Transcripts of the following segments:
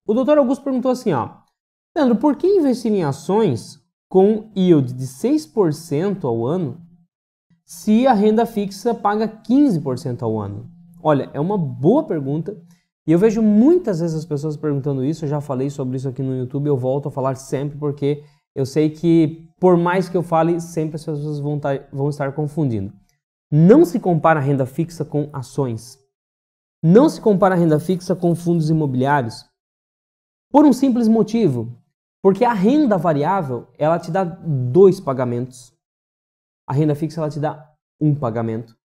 O doutor Augusto perguntou assim, ó, Leandro, por que investir em ações com yield de 6% ao ano se a renda fixa paga 15% ao ano? Olha, é uma boa pergunta e eu vejo muitas vezes as pessoas perguntando isso. Eu já falei sobre isso aqui no YouTube, eu volto a falar sempre porque eu sei que por mais que eu fale, sempre as pessoas vão estar confundindo. Não se compara a renda fixa com ações. Não se compara a renda fixa com fundos imobiliários por um simples motivo. Porque a renda variável, ela te dá 2 pagamentos. A renda fixa, ela te dá 1 pagamento.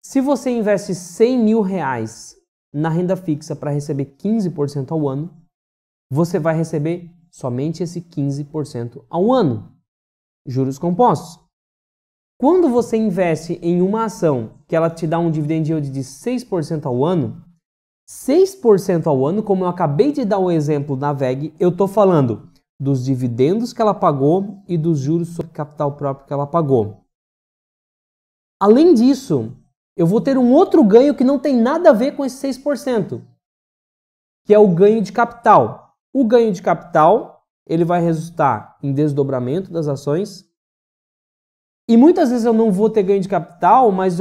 Se você investe 100 mil reais na renda fixa para receber 15% ao ano, você vai receber somente esse 15% ao ano. Juros compostos. Quando você investe em uma ação que ela te dá um dividend yield de 6% ao ano, 6% ao ano, como eu acabei de dar o exemplo na VEG, eu estou falando dos dividendos que ela pagou e dos juros sobre capital próprio que ela pagou. Além disso, eu vou ter um outro ganho que não tem nada a ver com esse 6%, que é o ganho de capital. O ganho de capital, ele vai resultar em desdobramento das ações. E muitas vezes eu não vou ter ganho de capital, mas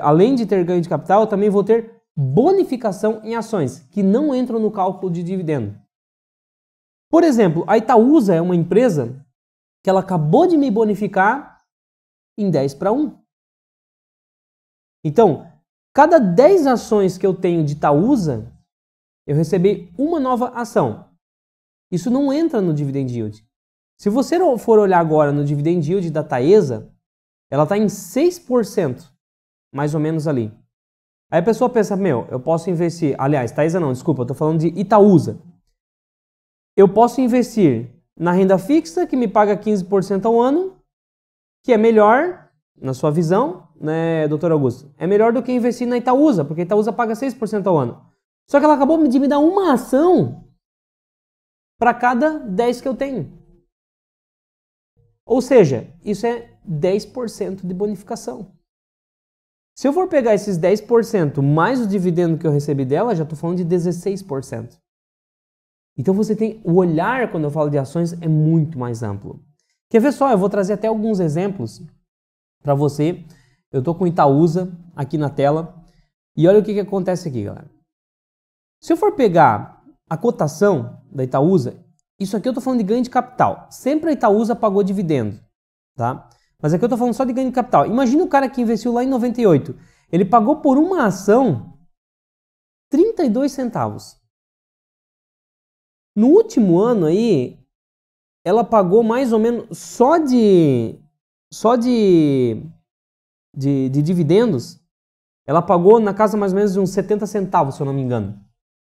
além de ter ganho de capital, eu também vou ter bonificação em ações, que não entram no cálculo de dividendo. Por exemplo, a Itaúsa é uma empresa que ela acabou de me bonificar em 10-1. Então, cada 10 ações que eu tenho de Itaúsa, eu recebi uma nova ação. Isso não entra no dividend yield. Se você for olhar agora no dividend yield da Taesa, ela está em 6%, mais ou menos ali. Aí a pessoa pensa, eu posso investir... Aliás, Taesa não, desculpa, eu estou falando de Itaúsa. Eu posso investir na renda fixa, que me paga 15% ao ano, que é melhor, na sua visão, né, doutor Augusto? É melhor do que investir na Itaúsa, porque a Itaúsa paga 6% ao ano. Só que ela acabou de me dar uma ação para cada 10 que eu tenho. Ou seja, isso é 10% de bonificação. Se eu for pegar esses 10% mais o dividendo que eu recebi dela, já estou falando de 16%. Então você tem o olhar, quando eu falo de ações, é muito mais amplo. Quer ver só? Eu vou trazer até alguns exemplos para você. Eu estou com Itaúsa aqui na tela. E olha o que acontece aqui, galera. Se eu for pegar a cotação da Itaúsa, isso aqui eu estou falando de ganho de capital. Sempre a Itaúsa pagou dividendo, tá? Mas aqui eu estou falando só de ganho de capital. Imagina o cara que investiu lá em 98. Ele pagou por uma ação 32 centavos. No último ano aí, ela pagou mais ou menos só de dividendos, ela pagou na casa mais ou menos de uns 70 centavos, se eu não me engano.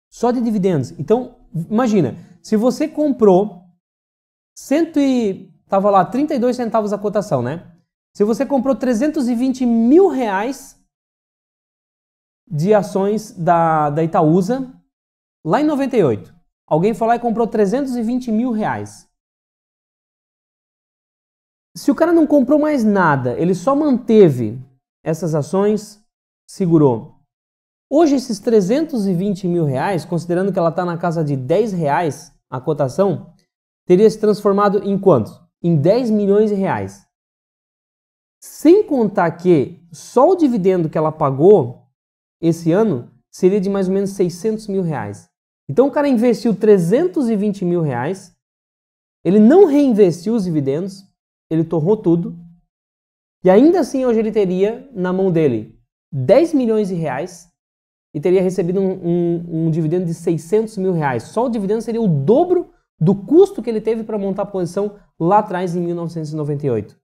Só de dividendos. Então, imagina, se você comprou tava lá 32 centavos a cotação, né? Se você comprou 320 mil reais de ações da Itaúsa lá em 98, alguém foi lá e comprou 320 mil reais. Se o cara não comprou mais nada, ele só manteve essas ações, segurou. Hoje esses 320 mil reais, considerando que ela está na casa de 10 reais a cotação, teria se transformado em quanto? Em 10 milhões de reais. Sem contar que só o dividendo que ela pagou esse ano seria de mais ou menos 600 mil reais. Então o cara investiu 320 mil reais, ele não reinvestiu os dividendos, ele torrou tudo, e ainda assim hoje ele teria na mão dele 10 milhões de reais e teria recebido um dividendo de 600 mil reais. Só o dividendo seria o dobro do custo que ele teve para montar a posição lá atrás em 1998.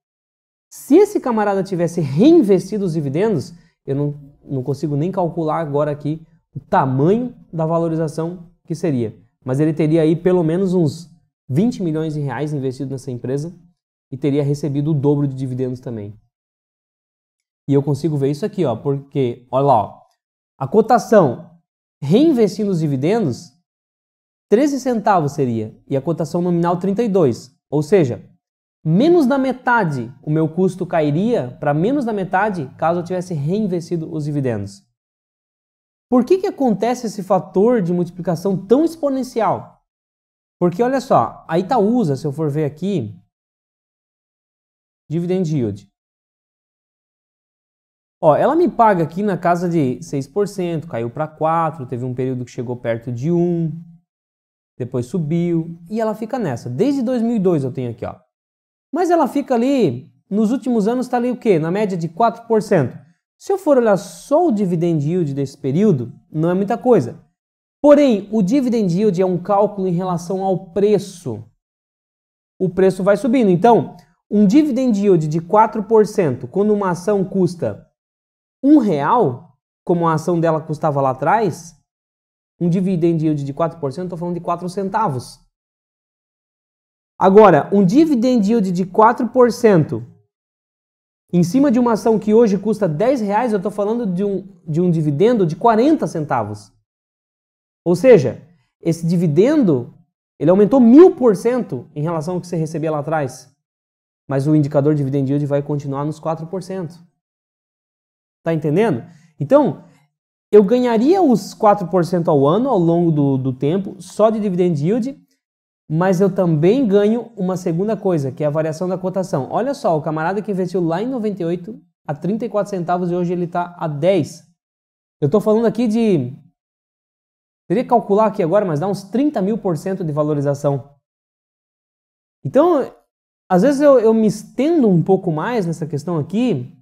Se esse camarada tivesse reinvestido os dividendos, eu não consigo nem calcular agora aqui o tamanho da valorização que seria. Mas ele teria aí pelo menos uns 20 milhões de reais investido nessa empresa e teria recebido o dobro de dividendos também. E eu consigo ver isso aqui, ó, porque, olha lá, ó, a cotação reinvestindo os dividendos, 13 centavos seria, e a cotação nominal 32. Ou seja, menos da metade o meu custo cairia para menos da metade caso eu tivesse reinvestido os dividendos. Por que acontece esse fator de multiplicação tão exponencial? Porque olha só, a Itaúsa, se eu for ver aqui, dividend yield. Ó, ela me paga aqui na casa de 6%, caiu para 4%, teve um período que chegou perto de 1%, depois subiu, e ela fica nessa. Desde 2002 eu tenho aqui, ó. Mas ela fica ali, nos últimos anos está ali o quê? Na média de 4%. Se eu for olhar só o dividend yield desse período, não é muita coisa. Porém, o dividend yield é um cálculo em relação ao preço. O preço vai subindo. Então, um dividend yield de 4%, quando uma ação custa R$1, como a ação dela custava lá atrás, um dividend yield de 4%, estou falando de 4 centavos. Agora, um dividend yield de 4%, em cima de uma ação que hoje custa R$10, eu estou falando de um dividendo de 40 centavos. Ou seja, esse dividendo, ele aumentou 1000% em relação ao que você recebia lá atrás. Mas o indicador dividend yield vai continuar nos 4%. Tá entendendo? Então, eu ganharia os 4% ao ano ao longo do tempo, só de dividend yield, mas eu também ganho uma segunda coisa, que é a variação da cotação. Olha só, o camarada que investiu lá em 98 a 34 centavos e hoje ele está a 10. Eu estou falando aqui de... Teria que calcular aqui agora, mas dá uns 30.000% de valorização. Então, às vezes eu me estendo um pouco mais nessa questão aqui,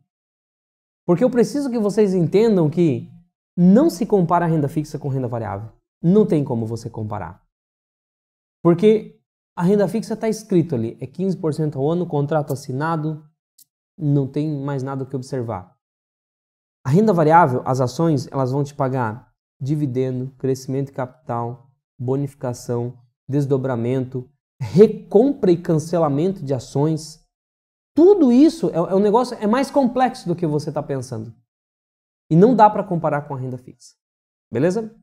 porque eu preciso que vocês entendam que não se compara renda fixa com renda variável. Não tem como você comparar. Porque a renda fixa está escrito ali, é 15% ao ano, contrato assinado, não tem mais nada que observar. A renda variável, as ações, elas vão te pagar dividendo, crescimento de capital, bonificação, desdobramento, recompra e cancelamento de ações. Tudo isso é um negócio, é mais complexo do que você está pensando. E não dá para comparar com a renda fixa. Beleza?